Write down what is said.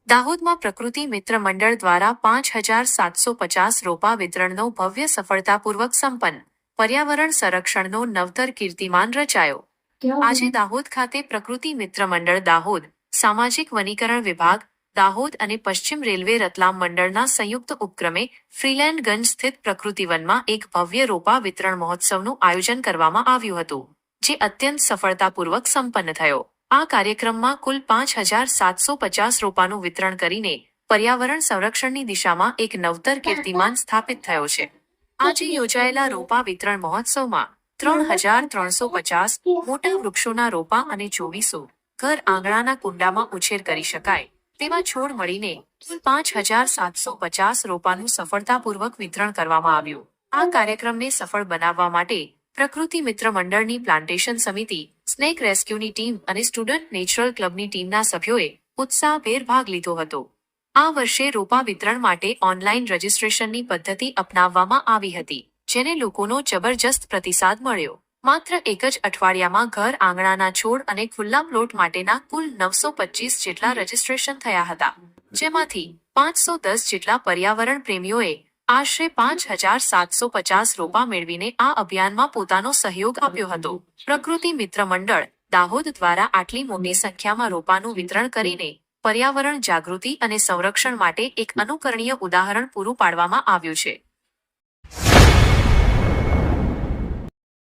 દાહોદમાં પ્રકૃતિ મિત્ર મંડળ દ્વારા 5,750 રોપા વિતરણનો ભવ્ય સફળતાપૂર્વક સંપન્ન. પર્યાવરણ સંરક્ષણનો નવતર કીર્તિમાન રચાયો. આજે દાહોદ ખાતે પ્રકૃતિ મિત્ર મંડળ દાહોદ, સામાજિક વનીકરણ વિભાગ, દાહોદ અને પશ્ચિમ રેલવે રતલામ મંડળના સંયુક્ત ઉપક્રમે ફ્રીલેન્ડગંજ સ્થિત પ્રકૃતિવનમાં એક ભવ્ય રોપા વિતરણ મહોત્સવનું આયોજન કરવામાં આવ્યું હતું, જે અત્યંત સફળતાપૂર્વક સંપન્ન થયો. આ કાર્યક્રમમાં કુલ 5,750 રોપાનું વિતરણ કરીને પર્યાવરણ સંરક્ષણની દિશામાં એક નવતર કીર્તિમાન સ્થાપિત થયો છે. આજે યોજાયેલા રોપા વિતરણ મહોત્સવમાં 3,350 મોટા વૃક્ષોના રોપા અને 2400 ઘર આંગણાના કુંડામાં ઉછેર કરી શકાય તેવા છોડ મળીને 5,750 રોપાનું સફળતાપૂર્વક વિતરણ કરવામાં આવ્યું. આ કાર્યક્રમને સફળ બનાવવા માટે પ્રકૃતિ મિત્ર મંડળની પ્લાન્ટેશન સમિતિ, સ્નેક રેસ્ક્યુની ટીમ અને સ્ટુડન્ટ નેચરલ ક્લબની ટીમના સભ્યોએ ઉત્સાહભેર ભાગ લીધો હતો. આ વર્ષે રોપા વિતરણ માટે ઓનલાઈન રજીસ્ટ્રેશનની પદ્ધતિ અપનાવવામાં આવી હતી, જેને લોકોનો જબરજસ્ત પ્રતિસાદ મળ્યો. માત્ર એક જ અઠવાડિયામાં ઘર આંગણાના છોડ અને ખુલ્લા પ્લોટ માટેના કુલ 925 જેટલા રજીસ્ટ્રેશન થયા હતા, જેમાંથી 510 જેટલા પર્યાવરણ પ્રેમીઓએ આશરે 5,750 રોપા મેળવીને આ અભિયાનમાં પોતાનો સહયોગ આપ્યો હતો. પ્રકૃતિ મિત્ર મંડળ દાહોદ દ્વારા આટલી મોટી સંખ્યામાં રોપાનું વિતરણ કરીને પર્યાવરણ જાગૃતિ અને સંરક્ષણ માટે એક અનુકરણીય ઉદાહરણ પૂરું પાડવામાં આવ્યું છે.